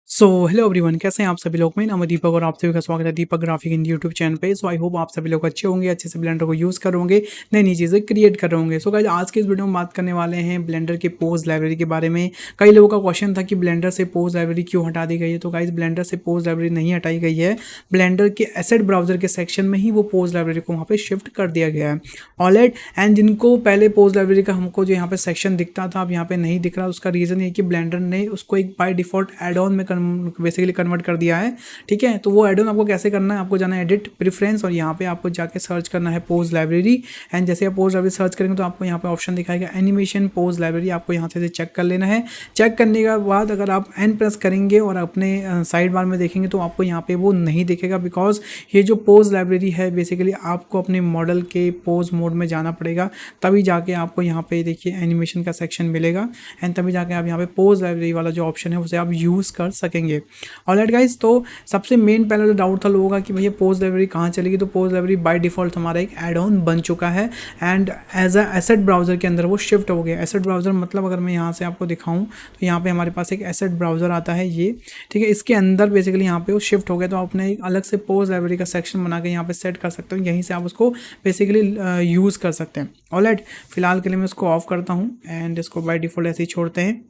So hello everyone, कैसे हैं आप सभी लोग। मैं नाम है दीपक और आप सभी का स्वागत है दीपक ग्राफिक इन यूट्यूब चैनल पे। सो आई होप आप सभी लोग अच्छे होंगे, अच्छे से ब्लेंडर को यूज़ कर होंगे, नई नई चीज़ें क्रिएट कर रहे होंगे। सो गाइस, आज के इस वीडियो में बात करने वाले हैं ब्लेंडर के पोज लाइब्रेरी के बारे में। कई लोगों का क्वेश्चन था कि ब्लेंडर से पोज लाइब्रेरी क्यों हटा दी गई है। तो गाइस, ब्लेंडर से पोज लाइब्रेरी नहीं हटाई गई है, ब्लेंडर के एसेट ब्राउजर के सेक्शन में ही वो पोज लाइब्रेरी को वहाँ पे शिफ्ट कर दिया गया है। ऑलराइट, एंड जिनको पहले पोज लाइब्रेरी का हमको जो यहाँ पे सेक्शन दिखता था, अब यहाँ पे नहीं दिख रहा। उसका रीज़न ये कि ब्लेंडर ने उसको एक बाय डिफॉल्ट एड ऑन में बेसिकली कन्वर्ट कर दिया है। ठीक है, तो वो एड ऑन आपको कैसे करना है, आपको जाना है एडिट प्रेफरेंस और यहाँ पे आपको जाके सर्च करना है पोज लाइब्रेरी। एंड जैसे आप पोज लाइब्रेरी सर्च करेंगे तो आपको यहाँ पे ऑप्शन दिखाएगा एनिमेशन पोज लाइब्रेरी। आपको यहाँ से चेक कर लेना है। चेक करने के बाद अगर आप एन प्रेस करेंगे और अपने साइड बार में देखेंगे तो आपको यहाँ पे वो नहीं दिखेगा, बिकॉज ये जो पोज लाइब्रेरी है बेसिकली आपको अपने मॉडल के पोज मोड में जाना पड़ेगा, तभी जाके आपको यहाँ पे देखिए एनिमेशन का सेक्शन मिलेगा। एंड तभी जाके आप यहाँ पे पोज लाइब्रेरी वाला जो ऑप्शन है उसे आप यूज़ कर सकेंगे। ऑलराइट गाइस, तो सबसे मेन पहले जो डाउट था लोगों का कि भैया पोज लाइब्रेरी कहाँ चलेगी, तो पोज लाइब्रेरी बाय डिफॉल्ट हमारा एक एड ऑन बन चुका है and as a asset browser के अंदर वो शिफ्ट हो गया। एसेट ब्राउजर मतलब अगर मैं यहाँ से आपको दिखाऊं तो यहाँ पे हमारे पास एक एसेट ब्राउजर आता है ये, ठीक है। इसके अंदर बेसिकली यहाँ पे वो शिफ्ट हो गया, तो आपने एक अलग से पोज लाइब्रेरी का सेक्शन बना के यहाँ पे सेट कर सकते हो, यहीं से आप उसको बेसिकली यूज़ कर सकते हैं। ऑलराइट, फिलहाल के लिए मैं इसको ऑफ करता हूँ एंड इसको बाय डिफॉल्ट ऐसे ही छोड़ते हैं।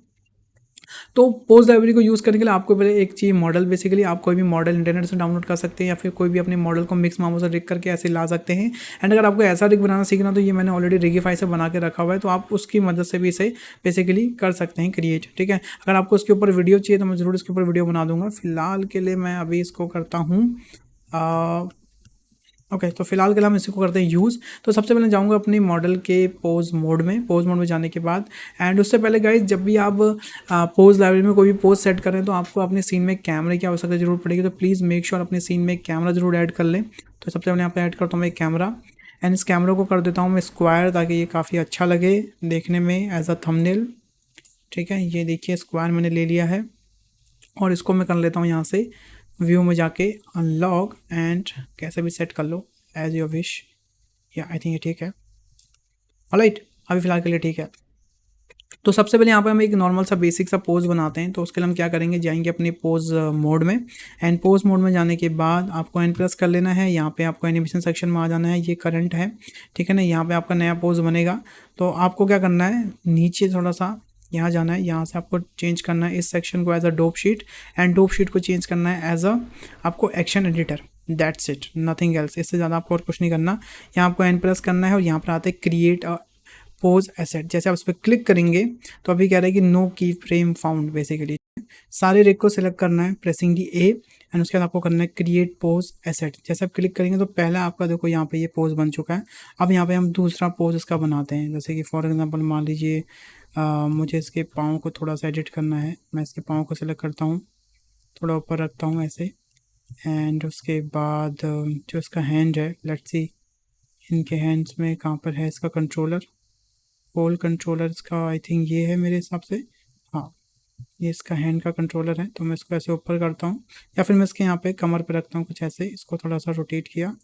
तो पोज लाइब्रेरी को यूज़ करने के लिए आपको पहले एक चाहिए मॉडल। बेसिकली आप कोई भी मॉडल इंटरनेट से डाउनलोड कर सकते हैं या फिर कोई भी अपने मॉडल को मिक्स मामो से रिग करके ऐसे ला सकते हैं। एंड अगर आपको ऐसा रिग बनाना सीखना तो ये मैंने ऑलरेडी रिगीफाई से बना के रखा हुआ है, तो आप उसकी मदद से भी इसे बेसिकली कर सकते हैं क्रिएट। ठीक है, अगर आपको इसके ऊपर वीडियो चाहिए तो मैं ज़रूर इसके ऊपर वीडियो बना दूंगा। फिलहाल के लिए मैं अभी इसको करता हूँ ओके, तो फिलहाल के लिए हम इसी को करते हैं यूज़। तो सबसे पहले जाऊंगा अपनी मॉडल के पोज मोड में। पोज मोड में जाने के बाद एंड उससे पहले गाइज, जब भी आप पोज लाइब्रेरी में कोई भी पोज सेट करें तो आपको अपने सीन में कैमरे की आवश्यकता जरूर पड़ेगी। तो प्लीज़ मेक श्योर अपने सीन में कैमरा जरूर ऐड कर लें। तो सबसे पहले यहाँ पे ऐड करता हूँ मैं कैमरा एंड इस कैमरा को कर देता हूँ मैं स्क्वायर, ताकि ये काफ़ी अच्छा लगे देखने में एज अ थंबनेल। ठीक है, ये देखिए स्क्वायर मैंने ले लिया है और इसको मैं कर लेता हूँ यहाँ से व्यू में जाके अनलॉक एंड कैसे भी सेट कर लो एज योर विश। या आई थिंक ये ठीक है। ऑलराइट, अभी फिलहाल के लिए ठीक है। तो सबसे पहले यहाँ पे हम एक नॉर्मल सा बेसिक सा पोज बनाते हैं। तो उसके लिए हम क्या करेंगे, जाएंगे अपने पोज मोड में एंड पोज मोड में जाने के बाद आपको एन प्रेस कर लेना है। यहाँ पे आपको एनिमेशन सेक्शन में आ जाना है, ये करंट है, ठीक है ना। यहाँ पे आपका नया पोज बनेगा। तो आपको क्या करना है, नीचे थोड़ा सा यहाँ जाना है, यहाँ से आपको चेंज करना है इस सेक्शन को as a dope sheet and dope sheet को चेंज करना है एज अ आपको action editor. That's it, nothing else. इससे ज़्यादा आपको और कुछ नहीं करना। यहाँ आपको एन प्रेस करना है और यहाँ पर आते हैं क्रिएट पोज एसेट। जैसे आप उस पर क्लिक करेंगे तो अभी कह रहा है कि नो की फ्रेम फाउंड। बेसिकली सारे रेक को सिलेक्ट करना है प्रेसिंग दी ए एंड उसके बाद आपको करना है क्रिएट पोज एसेट। जैसे आप क्लिक करेंगे तो पहला आपका देखो यहाँ पे ये पोज बन चुका है। अब यहाँ पे हम दूसरा पोज इसका बनाते हैं। जैसे कि फॉर एग्जांपल मान लीजिए मुझे इसके पाँव को थोड़ा सा एडिट करना है। मैं इसके पाँव को सिलेक्ट करता हूँ, थोड़ा ऊपर रखता हूँ ऐसे एंड उसके बाद जो इसका हैंड है, लेट्स सी इनके हैंड्स में कहाँ पर है इसका कंट्रोलर। पोल कंट्रोलर इसका आई थिंक ये है मेरे हिसाब से। हाँ, ये इसका हैंड का कंट्रोलर है। तो मैं इसको ऐसे ऊपर करता हूँ या फिर मैं इसके यहाँ पे कमर पे रखता हूँ कुछ ऐसे। इसको थोड़ा सा रोटेट किया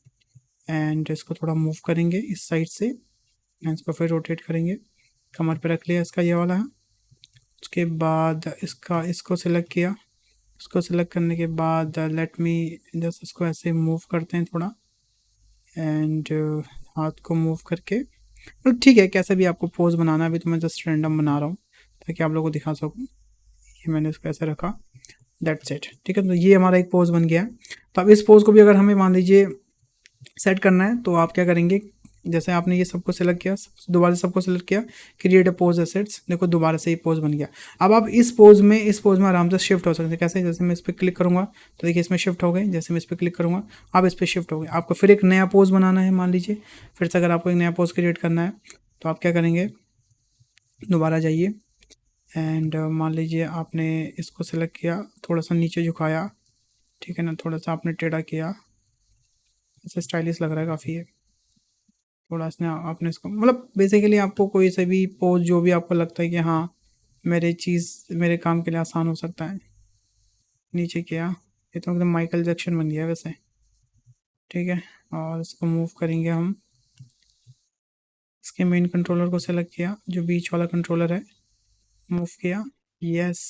एंड इसको थोड़ा मूव करेंगे इस साइड से एंड इसको फिर रोटेट करेंगे। कमर पे रख लिया इसका ये वाला है। उसके बाद इसको सिलेक्ट किया। इसको सिलेक्ट करने के बाद लेट मी जस्ट इसको ऐसे मूव करते हैं थोड़ा एंड हाथ को मूव करके, मतलब ठीक है कैसे भी आपको पोज बनाना है। अभी तो मैं जस्ट रैंडम बना रहा हूँ ताकि आप लोगों को दिखा सकूँ। ये मैंने इसको ऐसे रखा, दैट्स इट। ठीक है, तो ये हमारा एक पोज बन गया है। तो अब इस पोज को भी अगर हमें मान लीजिए सेट करना है तो आप क्या करेंगे, जैसे आपने ये सबको सिलेक्ट किया, दोबारा सबको सिलेक्ट किया, क्रिएट अ पोज एसेट्स, देखो दोबारा से ये पोज बन गया। अब आप इस पोज में आराम से शिफ्ट हो सकते हैं। कैसे, जैसे मैं इस पर क्लिक करूँगा तो देखिए इसमें शिफ्ट हो गए। जैसे मैं इस पर क्लिक करूँगा आप इस पर शिफ्ट हो गए। आपको फिर एक नया पोज बनाना है मान लीजिए, फिर से अगर आपको एक नया पोज क्रिएट करना है तो आप क्या करेंगे, दोबारा जाइए एंड मान लीजिए आपने इसको सेलेक्ट किया, थोड़ा सा नीचे झुकाया, ठीक है ना, थोड़ा सा आपने टेढ़ा किया, ऐसे स्टाइलिश लग रहा है काफ़ी है। थोड़ा इसने आपने इसको मतलब बेसिकली आपको कोई से भी पोज जो भी आपको लगता है कि हाँ मेरे काम के लिए आसान हो सकता है, नीचे किया। ये तो एकदम माइकल जैक्सन बन गया वैसे। ठीक है, और इसको मूव करेंगे हम। इसके मेन कंट्रोलर को सेलेक्ट किया, जो बीच वाला कंट्रोलर है, मूव किया, यस,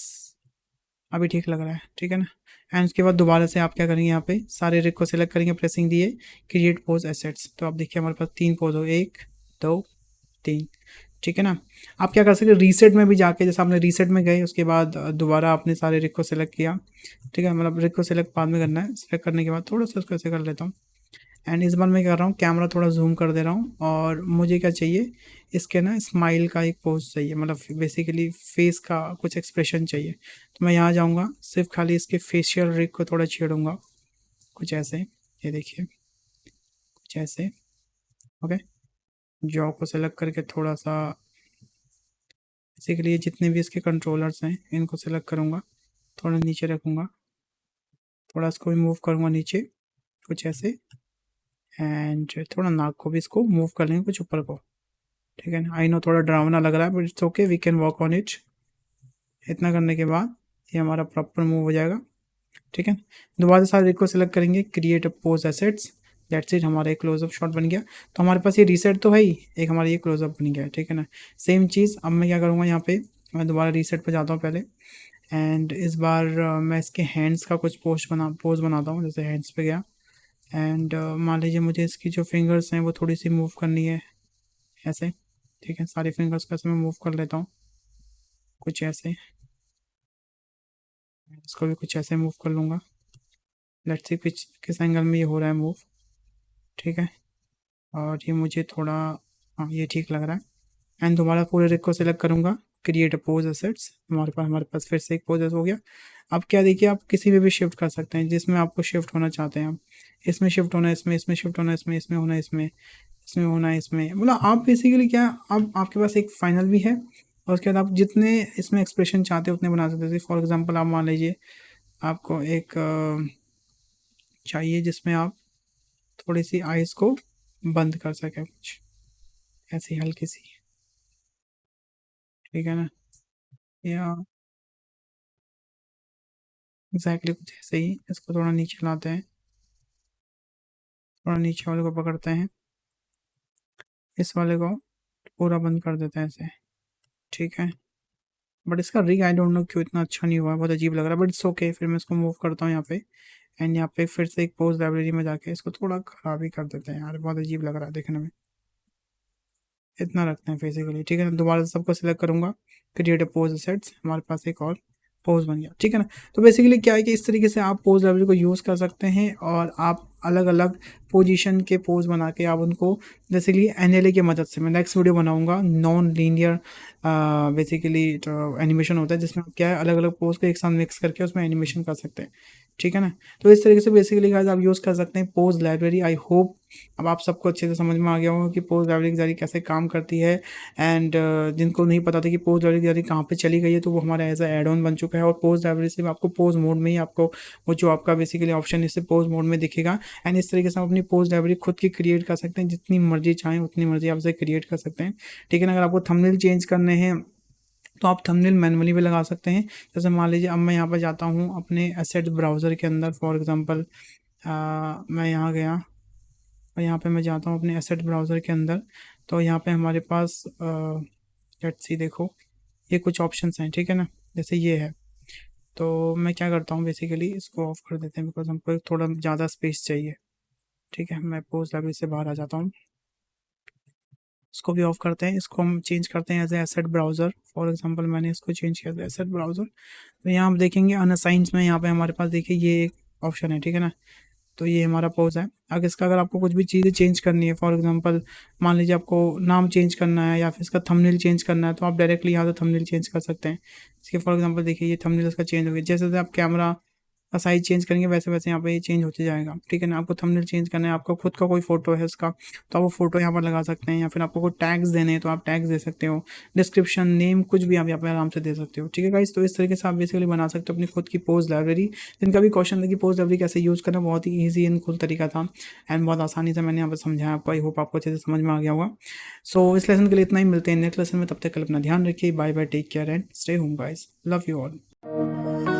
अभी ठीक लग रहा है, ठीक है ना। एंड उसके बाद दोबारा से आप क्या करेंगे, यहाँ पे सारे रिग को सेलेक्ट करेंगे, प्रेसिंग दिए, क्रिएट पोज एसेट्स। तो आप देखिए हमारे पास 3 पोज हो, 1 2 3, ठीक है ना। आप क्या कर सकते हैं, रीसेट में भी जाके, जैसे आपने रीसेट में गए उसके बाद दोबारा आपने सारे रिग को सेलेक्ट किया, ठीक है, मतलब रिग को सेलेक्ट बाद में करना है। सेलेक्ट करने के बाद थोड़ा सा उसको ऐसे कर लेता हूँ। एंड इस बार मैं क्या कर रहा हूँ, कैमरा थोड़ा जूम कर दे रहा हूँ, और मुझे क्या चाहिए, इसके ना स्माइल का एक पोज चाहिए, मतलब बेसिकली फेस का कुछ एक्सप्रेशन चाहिए। तो मैं यहाँ जाऊँगा, सिर्फ खाली इसके फेशियल रिग को थोड़ा छेड़ूंगा, कुछ ऐसे, ये देखिए कुछ ऐसे, ओके। जॉ को सेलेक्ट करके थोड़ा सा बेसिकली जितने भी इसके कंट्रोलर्स हैं इनको सेलेक्ट करूँगा, थोड़ा नीचे रखूँगा, थोड़ा इसको भी मूव करूँगा नीचे, कुछ ऐसे। एंड थोड़ा नाक को भी इसको मूव कर लेंगे कुछ ऊपर को, ठीक है ना। आई नो थोड़ा डरावना लग रहा है, but it's okay, we can work on it. इतना करने के बाद ये हमारा प्रॉपर मूव हो जाएगा, ठीक है। दोबारा से सारे को सेलेक्ट करेंगे, create a pose assets, that's it, हमारा एक क्लोजअप शॉट बन गया। तो हमारे पास ये रीसेट तो है ही, एक हमारा ये क्लोजअप बन गया, ठीक है ना। सेम चीज़ अब मैं क्या करूँगा, यहाँ पे मैं दोबारा रीसेट पे जाता हूँ पहले, एंड इस बार मैं इसके हैंड्स का कुछ पोज बनाता हूँ। जैसे हैंड्स पे गया, एंड मान लीजिए मुझे इसकी जो फिंगर्स हैं वो थोड़ी सी मूव करनी है, ऐसे, ठीक है। सारे फिंगर्स का ऐसे मैं मूव कर लेता हूँ, कुछ ऐसे, इसको भी कुछ ऐसे मूव कर लूँगा। लेट्स सी किस एंगल में ये हो रहा है मूव, ठीक है। और ये मुझे थोड़ा, हाँ ये ठीक लग रहा है। एंड दोबारा पूरे रिग को सेलेक्ट करूँगा, क्रिएट अ पोज एसेट्स, हमारे पास फिर से एक पोज हो गया। अब क्या देखिए, आप किसी में भी शिफ्ट कर सकते हैं जिसमें आपको शिफ्ट होना चाहते हैं। आप इसमें शिफ्ट होना है, इसमें शिफ्ट होना है, इसमें होना है, इसमें होना है, इसमें, मतलब आप बेसिकली क्या, अब आपके पास एक फाइनल भी है, और उसके बाद आप जितने इसमें एक्सप्रेशन चाहते हो उतने बना सकते हैं। फॉर एग्जांपल आप मान लीजिए आपको एक चाहिए जिसमें आप थोड़ी सी आइज़ को बंद कर सकें, कुछ ऐसी हल्की सी, ठीक है ना, या एग्जैक्टली कुछ ऐसे ही। इसको थोड़ा नीचे लाते हैं, थोड़ा नीचे वाले को पकड़ते हैं, इस वाले को पूरा बंद कर देते हैं ऐसे, ठीक है। बट इसका रिग आई डोंट नो क्यों इतना अच्छा नहीं हुआ है, बहुत अजीब लग रहा है, बट इट्स ओके। फिर मैं इसको मूव करता हूँ यहाँ पे, एंड यहाँ पे फिर से एक पोज लाइब्रेरी में जाके इसको थोड़ा खराब ही कर देते हैं यार, बहुत अजीब लग रहा है देखने में। इतना रखते हैं बेसिकली, ठीक है ना। दोबारा से सबको सिलेक्ट करूंगा, क्रिएट अ पोज सेट्स, हमारे पास एक और पोज बन गया, ठीक है ना। तो बेसिकली क्या है कि इस तरीके से आप पोज लाइब्रेरी को यूज़ कर सकते हैं, और आप अलग अलग पोजीशन के पोज बना के आप उनको बेसिकली एनएलए की मदद से, मैं नेक्स्ट वीडियो बनाऊंगा, नॉन लीनियर बेसिकली एनिमेशन होता है, जिसमें आप क्या है अलग अलग पोज को एक साथ मिक्स करके उसमें एनिमेशन कर सकते हैं, ठीक है ना। तो इस तरीके से बेसिकली गाइस आप यूज़ कर सकते हैं पोज लाइब्रेरी। आई होप अब आप सबको अच्छे से समझ में आ गया होगा कि पोज लाइब्रेरी की जारी कैसे काम करती है। एंड जिनको नहीं पता था कि पोज लाइब्रेरी की जारी कहाँ पे चली गई है, तो वो हमारा एज अ एड ऑन बन चुका है, और पोज लाइब्रेरी से आपको पोज मोड में ही आपको वो जो आपका बेसिकली ऑप्शन है इससे पोज मोड में दिखेगा। एंड इस तरीके से आप अपनी पोज लाइब्रेरी खुद की क्रिएट कर सकते हैं, जितनी मर्जी चाहें उतनी मर्जी आप इसे क्रिएट कर सकते हैं, ठीक है ना। अगर आपको थंबनेल चेंज करने हैं तो आप थंबनेल मैनुअली भी लगा सकते हैं। जैसे मान लीजिए अब मैं यहाँ पर जाता हूँ अपने एसेट ब्राउज़र के अंदर, फॉर एग्जांपल मैं यहाँ गया, और यहाँ पे मैं जाता हूँ अपने एसेट ब्राउज़र के अंदर, तो यहाँ पे हमारे पास लेट्स सी, देखो ये कुछ ऑप्शंस हैं, ठीक है ना, जैसे ये है। तो मैं क्या करता हूँ, बेसिकली इसको ऑफ कर देते हैं, बिकॉज हमको थोड़ा ज़्यादा स्पेस चाहिए, ठीक है। मैं पोज लाइब्रेरी से बाहर आ जाता हूँ, इसको भी ऑफ करते हैं, इसको हम चेंज करते हैं as a asset browser. For example मैंने इसको चेंज किया था एसेट ब्राउज़र, तो यहाँ आप देखेंगे अनअसाइंस में यहाँ पे हमारे पास देखिए ये एक ऑप्शन है, ठीक है ना। तो ये हमारा पोज है। अगर आपको कुछ भी चीज़ें चेंज करनी है, फॉर एग्जांपल मान लीजिए आपको नाम चेंज करना है या फिर इसका थंबनेल चेंज करना है, तो आप डायरेक्टली यहाँ से थंबनेल चेंज कर सकते हैं। इसके फॉर एग्जांपल देखिए ये थंबनेल इसका चेंज हो गया, जैसे जैसे आप कैमरा का साइज चेंज करेंगे वैसे वैसे यहाँ पे ये चेंज होते जाएगा, ठीक है ना। आपको थंबनेल चेंज करना है, आपका खुद का कोई फोटो है उसका, तो आप वो फोटो यहाँ पर लगा सकते हैं, या फिर आपको कोई टैग्स देने हैं तो आप टैग्स दे सकते हो, डिस्क्रिप्शन नेम कुछ भी आप यहाँ पे आराम से दे सकते हो, ठीक है गाइस। तो इस तरीके से आप बेसिकली बना सकते हो अपनी खुद की पोज लाइब्रेरी। जिनका भी क्वेश्चन था कि पोज लाइब्रेरी कैसे यूज़ करना, बहुत ही ईजी एंड कूल तरीका था, एंड बहुत आसानी से मैंने यहाँ पर समझाया आपको। आई होप आपको अच्छे से समझ में आ गया होगा। सो इस लेसन के लिए इतना ही, मिलते हैं नेक्स्ट लेसन में, तब तक अपना ध्यान रखिए, bye bye, take care and stay home guys, love you all.